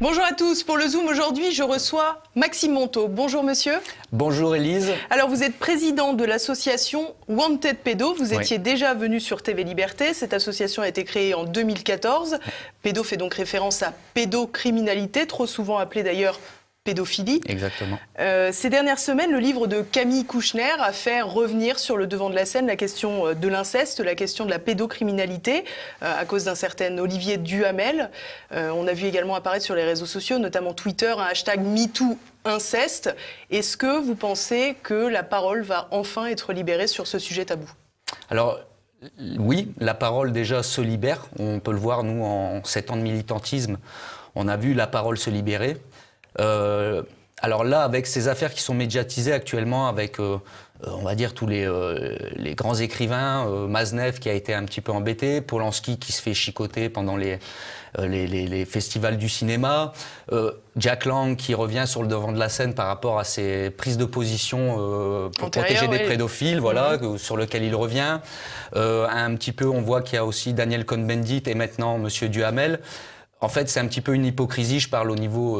Bonjour à tous. Pour le Zoom aujourd'hui, je reçois Maxime Montaut. Bonjour monsieur. Bonjour Élise. Alors vous êtes président de l'association Wanted Pédo. Vous étiez déjà venu sur TV Liberté. Cette association a été créée en 2014. Pédo fait donc référence à pédocriminalité, trop souvent appelée d'ailleurs pédophilie. Exactement. Ces dernières semaines, le livre de Camille Kouchner a fait revenir sur le devant de la scène la question de l'inceste, la question de la pédocriminalité, à cause d'un certain Olivier Duhamel. On a vu également apparaître sur les réseaux sociaux, notamment Twitter, un hashtag #MeTooInceste. Est-ce que vous pensez que la parole va enfin être libérée sur ce sujet tabou ? Alors, oui, la parole déjà se libère. On peut le voir, nous, en 7 ans de militantisme, on a vu la parole se libérer. Alors là, avec ces affaires qui sont médiatisées actuellement, avec, on va dire, tous les grands écrivains, Maznev qui a été un petit peu embêté, Polanski qui se fait chicoter pendant les festivals du cinéma, Jack Lang qui revient sur le devant de la scène par rapport à ses prises de position pour protéger des pédophiles, voilà, sur lequel il revient. Un petit peu, on voit qu'il y a aussi Daniel Cohn-Bendit et maintenant Monsieur Duhamel. En fait, c'est un petit peu une hypocrisie, je parle au niveau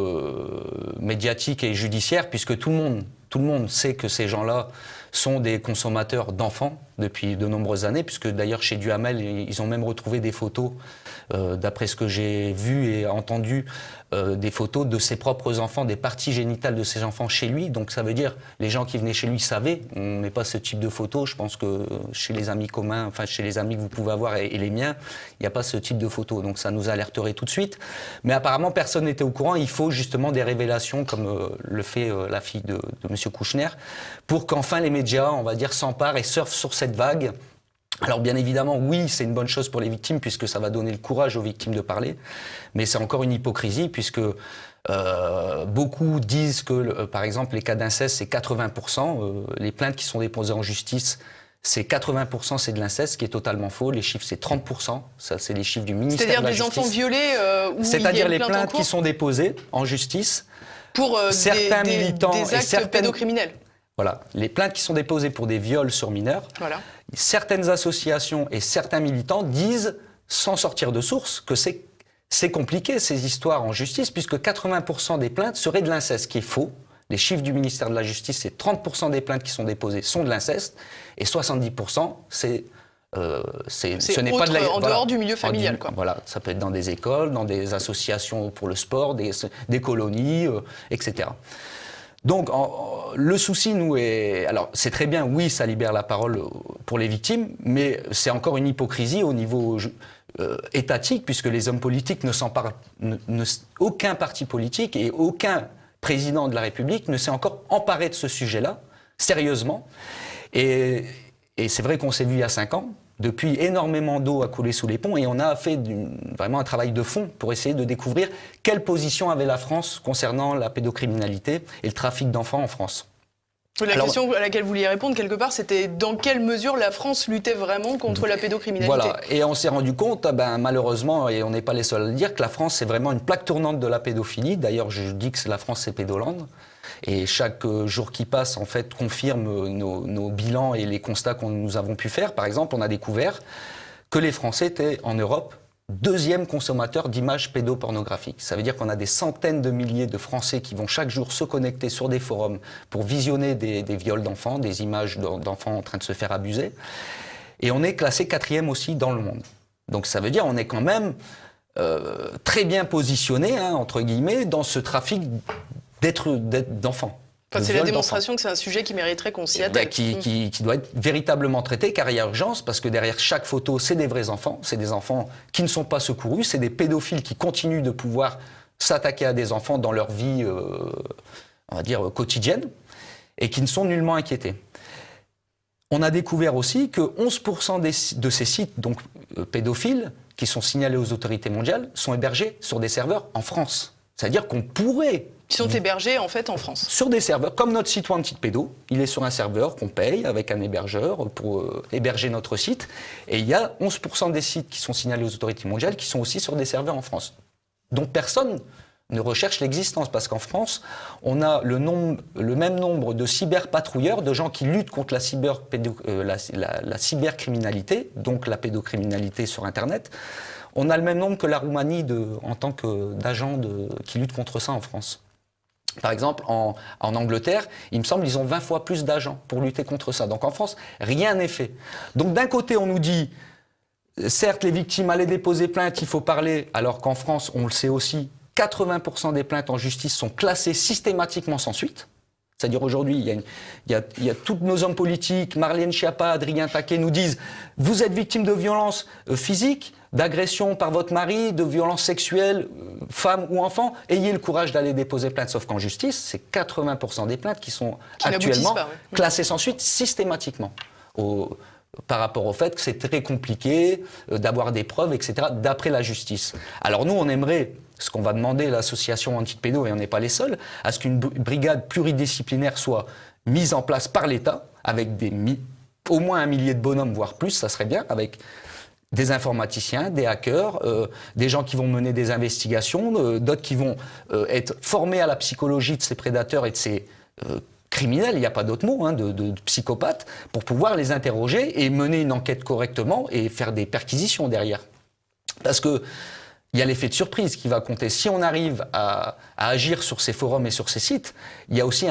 médiatique et judiciaire, puisque tout le monde sait que ces gens-là sont des consommateurs d'enfants depuis de nombreuses années, puisque d'ailleurs chez Duhamel, ils ont même retrouvé des photos, d'après ce que j'ai vu et entendu, des photos de ses propres enfants, des parties génitales de ses enfants chez lui. Donc ça veut dire, les gens qui venaient chez lui savaient, on met pas ce type de photos. Je pense que chez les amis communs, enfin chez les amis que vous pouvez avoir et les miens, il n'y a pas ce type de photos. Donc ça nous alerterait tout de suite. Mais apparemment, personne n'était au courant. Il faut justement des révélations, comme le fait la fille de M. Kouchner, pour qu'enfin les médias, on va dire, s'emparent et surfent sur cette vague. Alors bien évidemment, oui, c'est une bonne chose pour les victimes puisque ça va donner le courage aux victimes de parler, mais c'est encore une hypocrisie puisque beaucoup disent que, par exemple, les cas d'inceste, c'est 80%, les plaintes qui sont déposées en justice, c'est 80%, c'est de l'inceste, ce qui est totalement faux. Les chiffres, c'est 30%. Ça, c'est les chiffres du ministère de la Justice. C'est-à-dire des enfants violés où c'est-à-dire il y a les une plaintes qui sont déposées en justice pour certains militants des actes pédocriminels. Voilà, les plaintes qui sont déposées pour des viols sur mineurs, certaines associations et certains militants disent, sans sortir de source, que c'est compliqué ces histoires en justice, puisque 80% des plaintes seraient de l'inceste, ce qui est faux. Les chiffres du ministère de la Justice, c'est 30% des plaintes qui sont déposées sont de l'inceste, et 70% ce n'est pas de la... en dehors du milieu familial, quoi. Voilà, ça peut être dans des écoles, dans des associations pour le sport, des colonies, etc. Donc, le souci, nous, est... Alors, c'est très bien, oui, ça libère la parole pour les victimes, mais c'est encore une hypocrisie au niveau étatique, puisque les hommes politiques ne s'emparent... Aucun parti politique et aucun président de la République ne s'est encore emparé de ce sujet-là, sérieusement. Et c'est vrai qu'on s'est vu il y a 5 ans. Depuis, énormément d'eau a coulé sous les ponts et on a fait vraiment un travail de fond pour essayer de découvrir quelle position avait la France concernant la pédocriminalité et le trafic d'enfants en France. La question à laquelle vous vouliez répondre, quelque part, c'était dans quelle mesure la France luttait vraiment contre la pédocriminalité. Voilà, et on s'est rendu compte, malheureusement, et on n'est pas les seuls à le dire, que la France, c'est vraiment une plaque tournante de la pédophilie. D'ailleurs, je dis que la France, c'est Pédoland. Et chaque jour qui passe, en fait, confirme nos bilans et les constats que nous avons pu faire. Par exemple, on a découvert que les Français étaient, en Europe, 2e consommateur d'images pédopornographiques. Ça veut dire qu'on a des centaines de milliers de Français qui vont chaque jour se connecter sur des forums pour visionner des viols d'enfants, des images d'enfants en train de se faire abuser. Et on est classé 4e aussi dans le monde. Donc ça veut dire qu'on est quand même très bien positionné, entre guillemets, dans ce trafic d'enfants. Enfin, c'est la démonstration que c'est un sujet qui mériterait qu'on s'y attelle. Qui doit être véritablement traité, car il y a urgence, parce que derrière chaque photo, c'est des vrais enfants, c'est des enfants qui ne sont pas secourus, c'est des pédophiles qui continuent de pouvoir s'attaquer à des enfants dans leur vie, on va dire, quotidienne, et qui ne sont nullement inquiétés. On a découvert aussi que 11% de ces sites donc, pédophiles, qui sont signalés aux autorités mondiales, sont hébergés sur des serveurs en France. C'est-à-dire qu'on pourrait... Qui sont hébergés, en fait, en France. Sur des serveurs, comme notre site Wanted Pédo. Il est sur un serveur qu'on paye avec un hébergeur pour héberger notre site. Et il y a 11% des sites qui sont signalés aux autorités mondiales qui sont aussi sur des serveurs en France. Donc personne ne recherche l'existence, parce qu'en France, on a le même nombre de cyberpatrouilleurs, de gens qui luttent contre la cybercriminalité, donc la pédocriminalité sur Internet. on a le même nombre que la Roumanie en tant d'agents qui luttent contre ça en France. Par exemple, en Angleterre, il me semble qu'ils ont 20 fois plus d'agents pour lutter contre ça. Donc en France, rien n'est fait. Donc d'un côté, on nous dit, certes, les victimes allaient déposer plainte, il faut parler, alors qu'en France, on le sait aussi, 80% des plaintes en justice sont classées systématiquement sans suite. C'est-à-dire aujourd'hui, il y a tous nos hommes politiques, Marlène Schiappa, Adrien Taquet nous disent « Vous êtes victime de violences physiques, d'agression par votre mari, de violences sexuelles, femme ou enfant, ayez le courage d'aller déposer plainte. » Sauf qu'en justice, c'est 80% des plaintes qui sont actuellement classées sans suite systématiquement. Par rapport au fait que c'est très compliqué d'avoir des preuves, etc., d'après la justice. Alors nous, on aimerait, ce qu'on va demander à l'association anti-pédo, et on n'est pas les seuls, à ce qu'une brigade pluridisciplinaire soit mise en place par l'État, avec au moins 1 millier de bonhommes, voire plus, ça serait bien, avec des informaticiens, des hackers, des gens qui vont mener des investigations, d'autres qui vont être formés à la psychologie de ces prédateurs et de ces criminels, il n'y a pas d'autre mot, de psychopathes, pour pouvoir les interroger et mener une enquête correctement et faire des perquisitions derrière. Parce que il y a l'effet de surprise qui va compter. Si on arrive à agir sur ces forums et sur ces sites, il y a aussi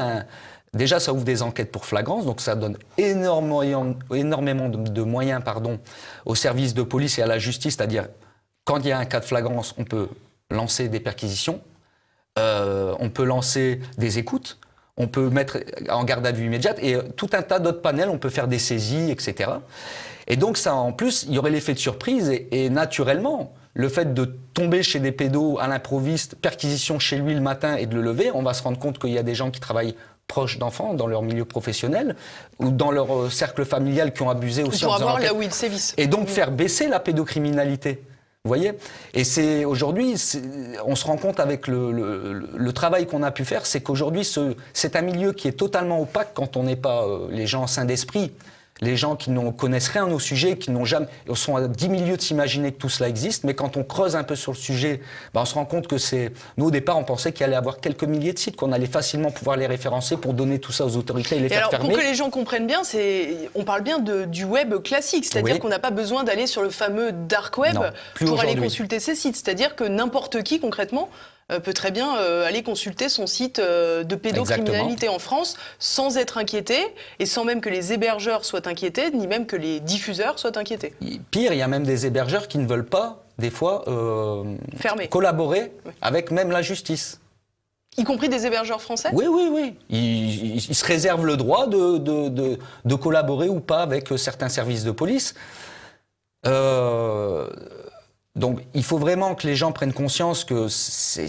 déjà, ça ouvre des enquêtes pour flagrance, donc ça donne énormément de moyens aux services de police et à la justice, c'est-à-dire, quand il y a un cas de flagrance, on peut lancer des perquisitions, on peut lancer des écoutes, on peut mettre en garde à vue immédiate, et tout un tas d'autres panels, on peut faire des saisies, etc. Et donc ça, en plus, il y aurait l'effet de surprise, et naturellement, le fait de tomber chez des pédos à l'improviste, perquisition chez lui le matin et de le lever, on va se rendre compte qu'il y a des gens qui travaillent proches d'enfants, dans leur milieu professionnel, ou dans leur cercle familial qui ont abusé aussi. Pour avoir là où ils sévissent. Et donc faire baisser la pédocriminalité. Vous voyez ? Et c'est aujourd'hui, on se rend compte avec le travail qu'on a pu faire, c'est qu'aujourd'hui, c'est un milieu qui est totalement opaque quand on n'est pas les gens sains d'esprit. Les gens qui ne connaissent rien au sujet, qui n'ont jamais, sont à 10 milieux de s'imaginer que tout cela existe, mais quand on creuse un peu sur le sujet, on se rend compte que nous au départ on pensait qu'il allait y avoir quelques milliers de sites, qu'on allait facilement pouvoir les référencer pour donner tout ça aux autorités et les faire fermer. Pour que les gens comprennent bien, on parle bien du web classique, c'est-à-dire qu'on n'a pas besoin d'aller sur le fameux dark web pour aller consulter ces sites, c'est-à-dire que n'importe qui concrètement peut très bien aller consulter son site de pédocriminalité en France sans être inquiété et sans même que les hébergeurs soient inquiétés, ni même que les diffuseurs soient inquiétés. Pire, il y a même des hébergeurs qui ne veulent pas, des fois, collaborer avec même la justice. Y compris des hébergeurs français ? Oui. Ils se réservent le droit de collaborer ou pas avec certains services de police. Donc, il faut vraiment que les gens prennent conscience que c'est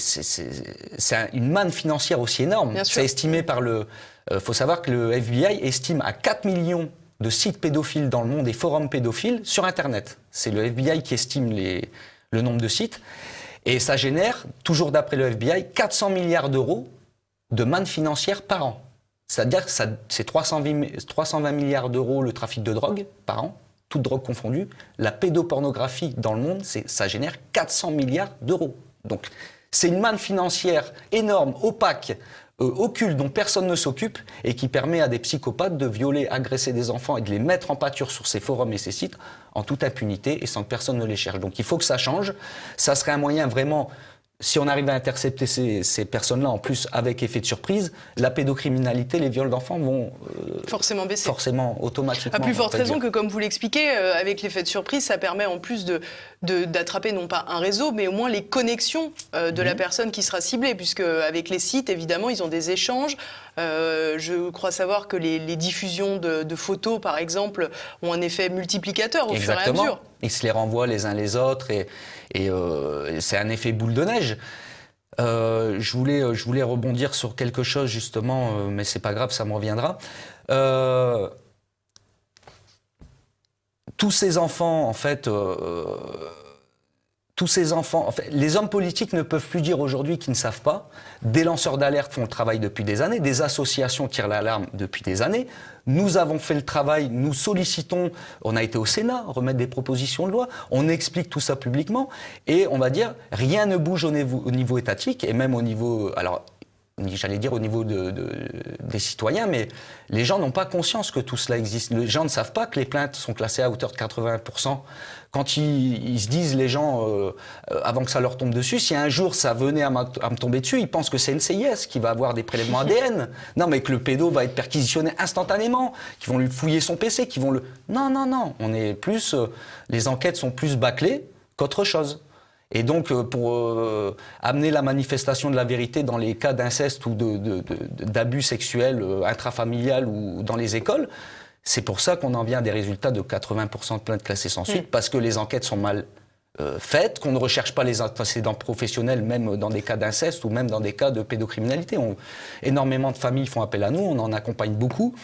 une manne financière aussi énorme. C'est estimé par faut savoir que le FBI estime à 4 millions de sites pédophiles dans le monde et forums pédophiles sur Internet. C'est le FBI qui estime le nombre de sites. Et ça génère, toujours d'après le FBI, 400 milliards d'euros de manne financière par an. C'est-à-dire que c'est 320 milliards d'euros le trafic de drogue par an. Toute drogue confondue, la pédopornographie dans le monde, ça génère 400 milliards d'euros. Donc, c'est une manne financière énorme, opaque, occulte, dont personne ne s'occupe et qui permet à des psychopathes de violer, agresser des enfants et de les mettre en pâture sur ces forums et ces sites en toute impunité et sans que personne ne les cherche. Donc, il faut que ça change. Ça serait un moyen vraiment... Si on arrive à intercepter ces personnes-là, en plus avec effet de surprise, la pédocriminalité, les viols d'enfants vont forcément baisser. Forcément, automatiquement. À plus forte raison que, comme vous l'expliquez, avec l'effet de surprise, ça permet en plus d'attraper non pas un réseau, mais au moins les connexions de la personne qui sera ciblée, puisque avec les sites, évidemment, ils ont des échanges. Je crois savoir que les diffusions de photos, par exemple, ont un effet multiplicateur au fur et à mesure. Ils se les renvoient les uns les autres et c'est un effet boule de neige. Je voulais rebondir sur quelque chose justement, mais c'est pas grave, ça me reviendra. Tous ces enfants, en fait, les hommes politiques ne peuvent plus dire aujourd'hui qu'ils ne savent pas. Des lanceurs d'alerte font le travail depuis des années, des associations tirent l'alarme depuis des années. Nous avons fait le travail, nous sollicitons, on a été au Sénat, remettre des propositions de loi, on explique tout ça publiquement et on va dire rien ne bouge au niveau étatique et même au niveau... Alors, j'allais dire au niveau des citoyens, mais les gens n'ont pas conscience que tout cela existe. Les gens ne savent pas que les plaintes sont classées à hauteur de 80%. Quand ils se disent, les gens, avant que ça leur tombe dessus, si un jour ça venait à me tomber dessus, ils pensent que c'est NCIS qui va avoir des prélèvements ADN. Non, mais que le pédo va être perquisitionné instantanément, qu'ils vont lui fouiller son PC, qu'ils vont le... Non, non, non. On est plus... les enquêtes sont plus bâclées qu'autre chose. Et donc, pour amener la manifestation de la vérité dans les cas d'inceste ou d'abus sexuels intrafamilial ou dans les écoles, c'est pour ça qu'on en vient à des résultats de 80% de plaintes classées sans suite, parce que les enquêtes sont mal faites, qu'on ne recherche pas les antécédents professionnels, même dans des cas d'inceste ou même dans des cas de pédocriminalité. Énormément de familles font appel à nous, on en accompagne beaucoup.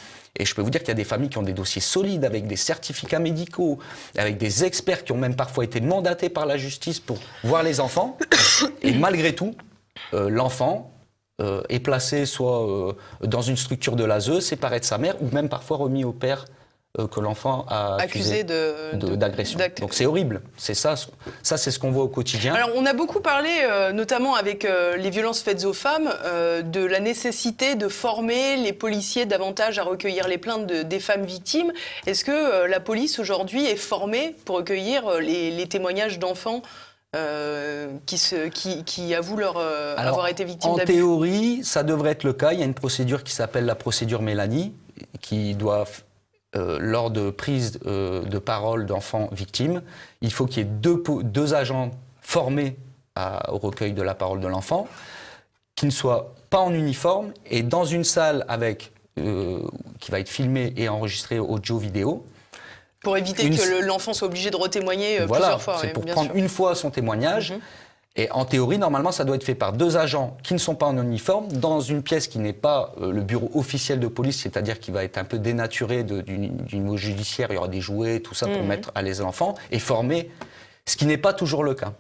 Et je peux vous dire qu'il y a des familles qui ont des dossiers solides, avec des certificats médicaux, avec des experts qui ont même parfois été mandatés par la justice pour voir les enfants. Et malgré tout, l'enfant est placé soit dans une structure de l'ASE, séparé de sa mère, ou même parfois remis au père que l'enfant a accusé d'agression. Donc c'est horrible. C'est ça c'est ce qu'on voit au quotidien. Alors on a beaucoup parlé, notamment avec les violences faites aux femmes, de la nécessité de former les policiers davantage à recueillir les plaintes des femmes victimes. Est-ce que la police aujourd'hui est formée pour recueillir les témoignages d'enfants qui avouent avoir été victimes d'abus? En théorie, ça devrait être le cas. Il y a une procédure qui s'appelle la procédure Mélanie, qui doit... lors de prise de parole d'enfants victimes, il faut qu'il y ait deux agents formés au recueil de la parole de l'enfant, qui ne soient pas en uniforme et dans une salle qui va être filmée et enregistrée audio-vidéo. Pour éviter que l'enfant soit obligé de retémoigner plusieurs fois. C'est pour prendre une fois son témoignage. Et en théorie, normalement, ça doit être fait par deux agents qui ne sont pas en uniforme, dans une pièce qui n'est pas le bureau officiel de police, c'est-à-dire qui va être un peu dénaturé du mot judiciaire. Il y aura des jouets, tout ça, pour mettre à l'aise l'enfant, et formé, ce qui n'est pas toujours le cas.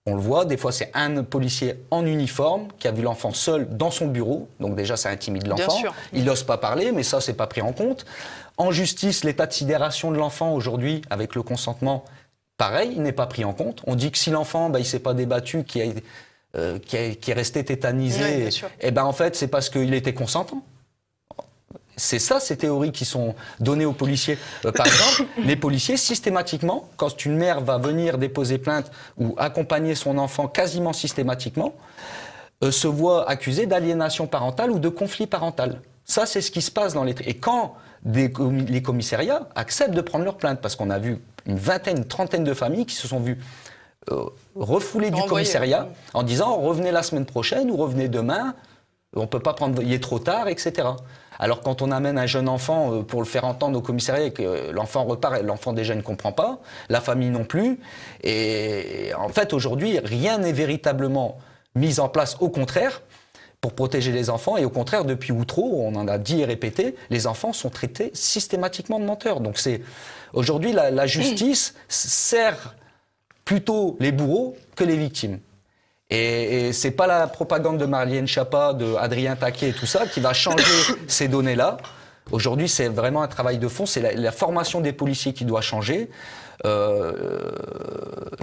On le voit, des fois, c'est un policier en uniforme qui a vu l'enfant seul dans son bureau. Donc déjà, ça intimide l'enfant. Il n'ose pas parler, mais ça, c'est pas pris en compte. En justice, l'état de sidération de l'enfant, aujourd'hui, avec le consentement... Pareil, il n'est pas pris en compte. On dit que si l'enfant, il ne s'est pas débattu, qui est resté tétanisé, en fait, c'est parce qu'il était consentant. C'est ça, ces théories qui sont données aux policiers. Par exemple, les policiers, systématiquement, quand une mère va venir déposer plainte ou accompagner son enfant quasiment systématiquement, se voient accusés d'aliénation parentale ou de conflit parental. Ça, c'est ce qui se passe dans les... Et quand les commissariats acceptent de prendre leur plainte, parce qu'on a vu une vingtaine, une trentaine de familles qui se sont vues refoulées du commissariat en disant « revenez la semaine prochaine » ou « revenez demain, on ne peut pas prendre, il est trop tard », etc. Alors quand on amène un jeune enfant pour le faire entendre au commissariat et que l'enfant repart, l'enfant déjà ne comprend pas, la famille non plus. Et en fait, aujourd'hui, rien n'est véritablement mis en place, au contraire, pour protéger les enfants. Et au contraire, depuis Outreau, on en a dit et répété, les enfants sont traités systématiquement de menteurs. Donc aujourd'hui, la justice sert plutôt les bourreaux que les victimes. Et c'est pas la propagande de Marlène Schiappa, de Adrien Taquet et tout ça qui va changer ces données-là. Aujourd'hui, c'est vraiment un travail de fond. C'est la formation des policiers qui doit changer.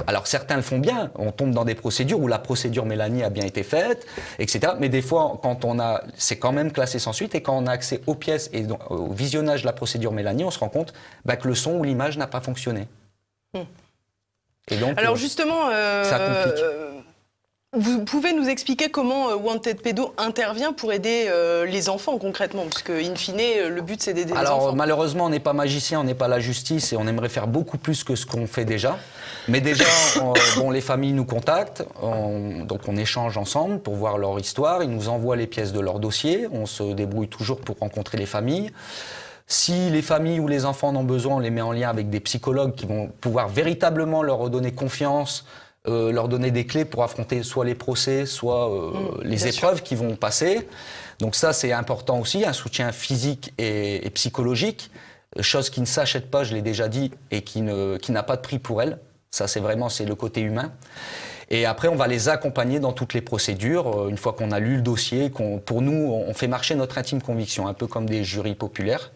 Alors certains le font bien, on tombe dans des procédures où la procédure Mélanie a bien été faite, etc. Mais des fois, c'est quand même classé sans suite, et quand on a accès aux pièces et au visionnage de la procédure Mélanie, on se rend compte que le son ou l'image n'a pas fonctionné. Et donc, alors justement, ça complique. Vous pouvez nous expliquer comment Wanted Pédo intervient pour aider les enfants concrètement, parce que in fine, le but c'est d'aider les enfants. Alors malheureusement, on n'est pas magicien, on n'est pas la justice, et on aimerait faire beaucoup plus que ce qu'on fait déjà. Mais déjà, les familles nous contactent, donc on échange ensemble pour voir leur histoire, ils nous envoient les pièces de leur dossier, on se débrouille toujours pour rencontrer les familles. Si les familles ou les enfants en ont besoin, on les met en lien avec des psychologues qui vont pouvoir véritablement leur redonner confiance, leur donner des clés pour affronter soit les procès, soit les épreuves qui vont passer. Donc ça, c'est important aussi, un soutien physique et psychologique, chose qui ne s'achète pas, je l'ai déjà dit, et qui n'a pas de prix pour elle. Ça, c'est le côté humain. Et après, on va les accompagner dans toutes les procédures. Une fois qu'on a lu le dossier, pour nous, on fait marcher notre intime conviction, un peu comme des jurys populaires.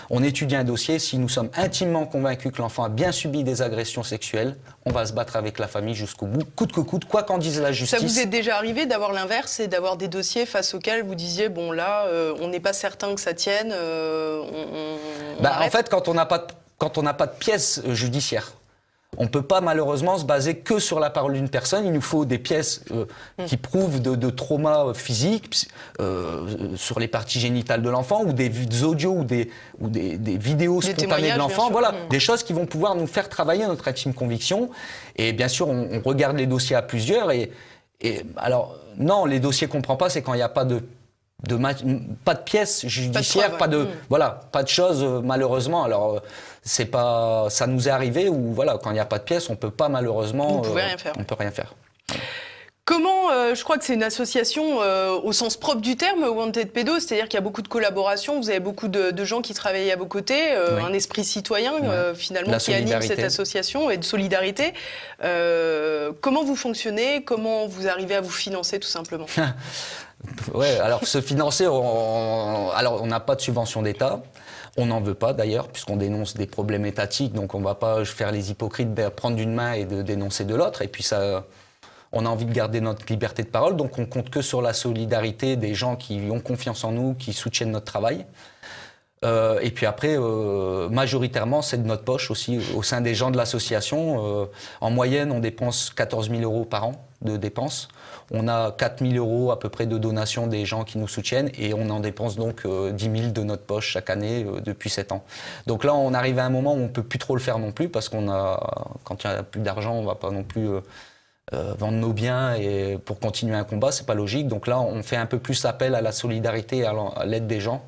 On étudie un dossier. Si nous sommes intimement convaincus que l'enfant a bien subi des agressions sexuelles, on va se battre avec la famille jusqu'au bout, coûte que coûte, quoi qu'en dise la justice. Ça vous est déjà arrivé d'avoir l'inverse et d'avoir des dossiers face auxquels vous disiez, bon là, on n'est pas certain que ça tienne, en fait, quand on n'a pas de pièces judiciaires, on ne peut pas malheureusement se baser que sur la parole d'une personne. Il nous faut des pièces qui prouvent de traumas physiques sur les parties génitales de l'enfant, ou des audios ou des vidéos spontanées de l'enfant. Voilà, des choses qui vont pouvoir nous faire travailler notre intime conviction. Et bien sûr, on regarde les dossiers à plusieurs. Et alors, non, les dossiers qu'on ne prend pas, c'est quand il n'y a pas de pièces judiciaires, pas de choses malheureusement. Alors ça nous est arrivé où quand il n'y a pas de pièces, on peut pas malheureusement. Vous pouvez rien faire. On peut rien faire. Comment, je crois que c'est une association au sens propre du terme, Wanted Pedo, c'est-à-dire qu'il y a beaucoup de collaborations, vous avez beaucoup de gens qui travaillent à vos côtés, un esprit citoyen finalement qui anime cette association et de solidarité. Comment vous fonctionnez? Comment vous arrivez à vous financer tout simplement? Alors se financer, on n'a pas de subvention d'État. On n'en veut pas d'ailleurs, puisqu'on dénonce des problèmes étatiques, donc on ne va pas faire les hypocrites, prendre d'une main et de dénoncer de l'autre. Et puis on a envie de garder notre liberté de parole, donc on compte que sur la solidarité des gens qui ont confiance en nous, qui soutiennent notre travail. Et puis après, majoritairement, c'est de notre poche aussi, au sein des gens de l'association. En moyenne, on dépense 14 000 € par an de dépenses. On a 4 000 € à peu près de donations des gens qui nous soutiennent, et on en dépense donc 10 000 de notre poche chaque année depuis 7 ans. Donc là, on arrive à un moment où on ne peut plus trop le faire non plus, parce quand il n'y a plus d'argent, on ne va pas non plus vendre nos biens et pour continuer un combat, c'est pas logique. Donc là, on fait un peu plus appel à la solidarité et à l'aide des gens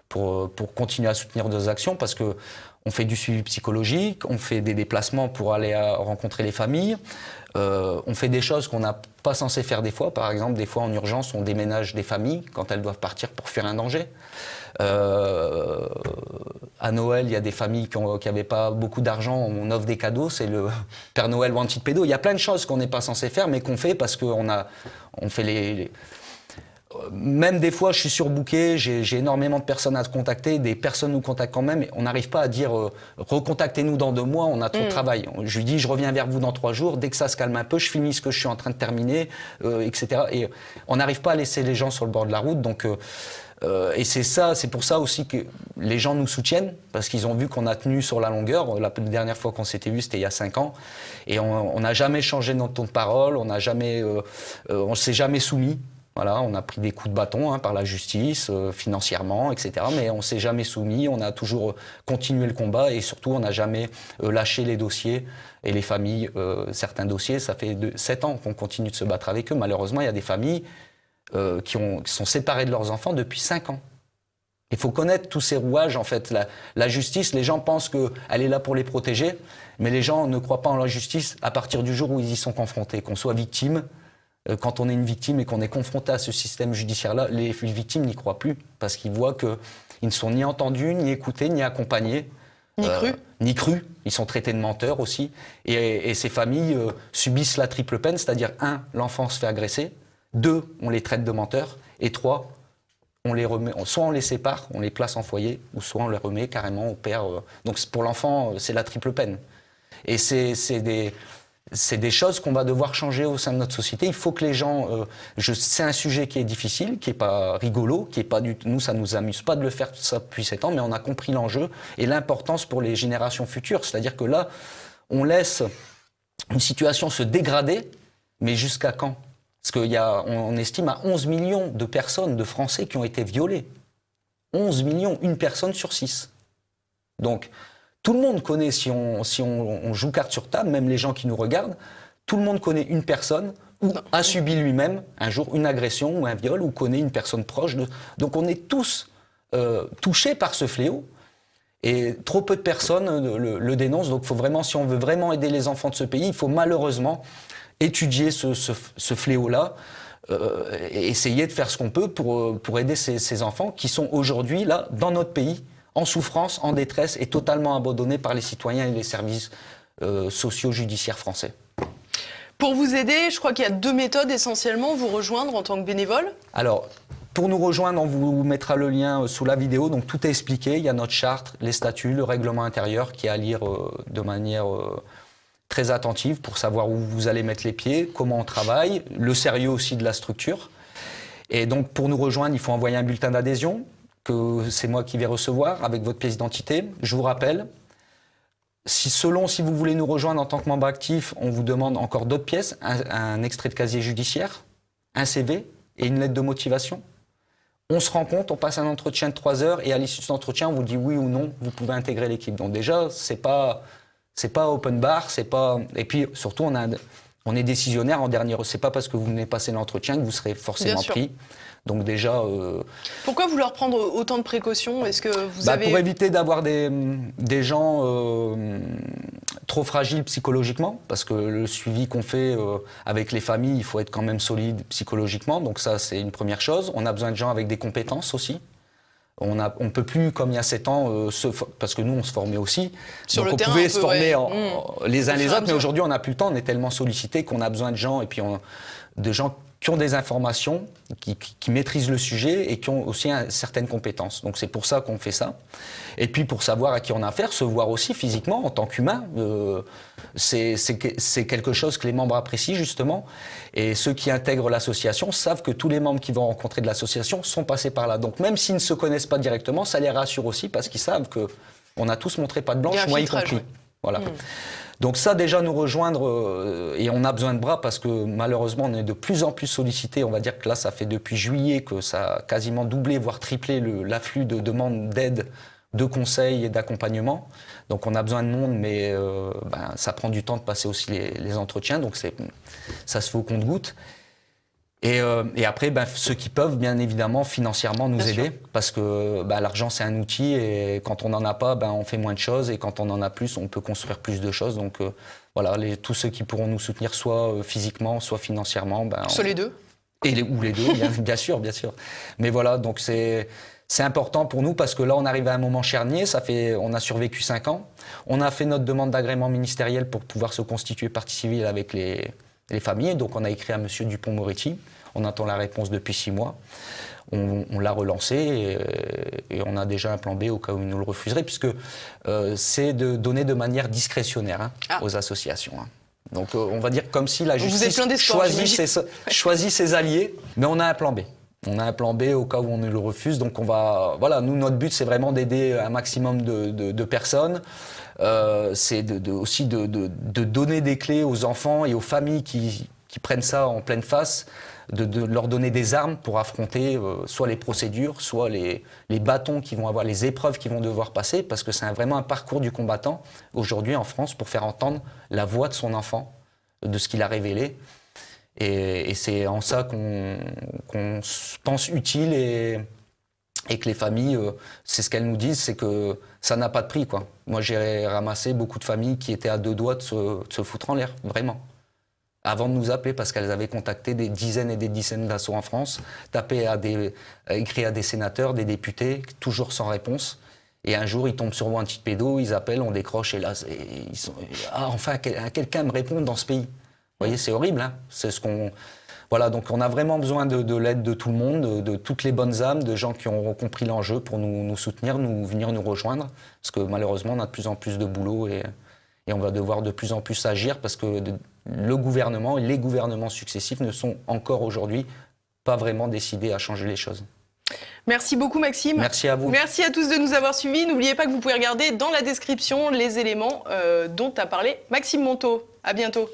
pour continuer à soutenir nos actions, parce que on fait du suivi psychologique, on fait des déplacements pour aller rencontrer les familles, on fait des choses qu'on n'a pas censé faire des fois. Par exemple, des fois en urgence, on déménage des familles quand elles doivent partir pour fuir un danger. À Noël, il y a des familles qui n'avaient pas beaucoup d'argent, on offre des cadeaux, c'est le Père Noël Wanted Pedo. Il y a plein de choses qu'on n'est pas censé faire, mais qu'on fait parce qu'on fait Même des fois, je suis surbooké, j'ai énormément de personnes à contacter, des personnes nous contactent quand même, et on n'arrive pas à dire recontactez-nous dans 2 mois, on a trop de travail. Je lui dis je reviens vers vous dans 3 jours, dès que ça se calme un peu, je finis ce que je suis en train de terminer, etc. Et on n'arrive pas à laisser les gens sur le bord de la route, donc... et c'est pour ça aussi que les gens nous soutiennent, parce qu'ils ont vu qu'on a tenu sur la longueur. La dernière fois qu'on s'était vu, c'était il y a 5 ans. Et on n'a jamais changé notre ton de parole, on ne s'est jamais soumis. Voilà, on a pris des coups de bâton par la justice, financièrement, etc. Mais on ne s'est jamais soumis, on a toujours continué le combat, et surtout on n'a jamais lâché les dossiers et les familles. Certains dossiers, ça fait 7 ans qu'on continue de se battre avec eux. Malheureusement, il y a des familles qui sont séparés de leurs enfants depuis 5 ans. Il faut connaître tous ces rouages, en fait. La justice, les gens pensent qu'elle est là pour les protéger, mais les gens ne croient pas en la justice à partir du jour où ils y sont confrontés. Qu'on soit victime, quand on est une victime et qu'on est confronté à ce système judiciaire-là, les victimes n'y croient plus, parce qu'ils voient qu'ils ne sont ni entendus, ni écoutés, ni accompagnés. Ni crus. Ils sont traités de menteurs aussi. Et ces familles subissent la triple peine, c'est-à-dire 1, l'enfant se fait agresser, 2, on les traite de menteurs, et 3, on les remet, soit on les sépare, on les place en foyer, ou soit on les remet carrément au père. Donc pour l'enfant, c'est la triple peine. Et c'est des choses qu'on va devoir changer au sein de notre société. Il faut que les gens... c'est un sujet qui est difficile, qui n'est pas rigolo, qui est pas nous, ça ne nous amuse pas de le faire tout ça depuis 7 ans, mais on a compris l'enjeu et l'importance pour les générations futures. C'est-à-dire que là, on laisse une situation se dégrader, mais jusqu'à quand ? Parce qu'on estime à 11 millions de personnes, de Français, qui ont été violés. 11 millions, une personne sur 6. Donc, tout le monde connaît, si on joue carte sur table, même les gens qui nous regardent, tout le monde connaît une personne ou a subi lui-même un jour une agression ou un viol, ou connaît une personne proche de... Donc, on est tous touchés par ce fléau. Et trop peu de personnes le dénoncent. Donc, faut vraiment, si on veut vraiment aider les enfants de ce pays, il faut malheureusement étudier ce fléau-là, et essayer de faire ce qu'on peut pour aider ces enfants qui sont aujourd'hui, là, dans notre pays, en souffrance, en détresse, et totalement abandonnés par les citoyens et les services sociaux judiciaires français. Pour vous aider, je crois qu'il y a 2 méthodes essentiellement. Vous rejoindre en tant que bénévole. Alors, pour nous rejoindre, on vous mettra le lien sous la vidéo. Donc tout est expliqué. Il y a notre charte, les statuts, le règlement intérieur qui est à lire de manière très attentive pour savoir où vous allez mettre les pieds, comment on travaille, le sérieux aussi de la structure. Et donc pour nous rejoindre, il faut envoyer un bulletin d'adhésion que c'est moi qui vais recevoir avec votre pièce d'identité. Je vous rappelle, si vous voulez nous rejoindre en tant que membre actif, on vous demande encore d'autres pièces, un extrait de casier judiciaire, un CV et une lettre de motivation. On se rend compte, on passe un entretien de 3 heures et à l'issue de cet entretien, on vous dit oui ou non, vous pouvez intégrer l'équipe. Donc déjà, c'est pas open bar, c'est pas. Et puis surtout, on est décisionnaire en dernier. C'est pas parce que vous venez passer l'entretien que vous serez forcément pris. Donc déjà. Pourquoi vouloir prendre autant de précautions? Est-ce que vous avez... Pour éviter d'avoir des gens trop fragiles psychologiquement, parce que le suivi qu'on fait avec les familles, il faut être quand même solide psychologiquement. Donc ça, c'est une première chose. On a besoin de gens avec des compétences aussi. On ne peut plus, comme il y a 7 ans, parce que nous, on se formait aussi. Sur donc le on terrain, pouvait se former les uns les autres, mais aujourd'hui, on n'a plus le temps. On est tellement sollicité qu'on a besoin de gens, et puis de gens qui ont des informations, qui maîtrisent le sujet et qui ont aussi certaines compétences. Donc c'est pour ça qu'on fait ça. Et puis pour savoir à qui on a affaire, se voir aussi physiquement en tant qu'humain, c'est quelque chose que les membres apprécient justement. Et ceux qui intègrent l'association savent que tous les membres qui vont rencontrer de l'association sont passés par là. Donc même s'ils ne se connaissent pas directement, ça les rassure aussi parce qu'ils savent qu'on a tous montré patte blanche, moi y compris. Voilà. Donc ça, déjà, nous rejoindre, et on a besoin de bras parce que malheureusement, on est de plus en plus sollicité. On va dire que là, ça fait depuis juillet que ça a quasiment doublé, voire triplé l'afflux de demandes d'aide, de conseils et d'accompagnement. Donc on a besoin de monde, mais ça prend du temps de passer aussi les entretiens. Donc ça se fait au compte-gouttes. Et après, ceux qui peuvent, bien évidemment, financièrement nous aider, parce que l'argent, c'est un outil, et quand on n'en a pas, on fait moins de choses, et quand on en a plus, on peut construire plus de choses. Donc voilà, tous ceux qui pourront nous soutenir, soit physiquement, soit financièrement. Soit les deux. Ou les deux, bien sûr, bien sûr. Mais voilà, donc c'est important pour nous, parce que là, on arrive à un moment charnier, on a survécu 5 ans. On a fait notre demande d'agrément ministériel pour pouvoir se constituer partie civile avec les familles. Donc on a écrit à M. Dupond-Moretti. On attend la réponse depuis 6 mois. On l'a relancé et on a déjà un plan B au cas où il nous le refuserait, puisque c'est de donner de manière discrétionnaire aux associations. Donc on va dire comme si la justice choisit ses alliés, mais on a un plan B. On a un plan B au cas où on nous le refuse. Donc nous, notre but, c'est vraiment d'aider un maximum de personnes. C'est aussi de donner des clés aux enfants et aux familles qui prennent ça en pleine face, de leur donner des armes pour affronter soit les procédures, soit les bâtons qui vont avoir, les épreuves qu'ils vont devoir passer, parce que c'est vraiment un parcours du combattant aujourd'hui en France pour faire entendre la voix de son enfant, de ce qu'il a révélé. Et c'est en ça qu'on pense utile et que les familles, c'est ce qu'elles nous disent, c'est que ça n'a pas de prix, quoi. Moi, j'ai ramassé beaucoup de familles qui étaient à 2 doigts de se foutre en l'air, vraiment. Avant de nous appeler, parce qu'elles avaient contacté des dizaines et des dizaines d'assauts en France, écrit à des sénateurs, des députés, toujours sans réponse. Et un jour, ils tombent sur moi, un petit pédo, ils appellent, on décroche, et là, ils sont... Ah, enfin, quelqu'un me répond dans ce pays. Vous voyez, c'est horrible, hein. C'est ce qu'on... Voilà, donc on a vraiment besoin de l'aide de tout le monde, de toutes les bonnes âmes, de gens qui auront compris l'enjeu pour nous soutenir, venir nous rejoindre. Parce que malheureusement, on a de plus en plus de boulot et on va devoir de plus en plus agir parce que le gouvernement et les gouvernements successifs ne sont encore aujourd'hui pas vraiment décidés à changer les choses. Merci beaucoup Maxime. Merci à vous. Merci à tous de nous avoir suivis. N'oubliez pas que vous pouvez regarder dans la description les éléments dont a parlé Maxime Montaut. À bientôt.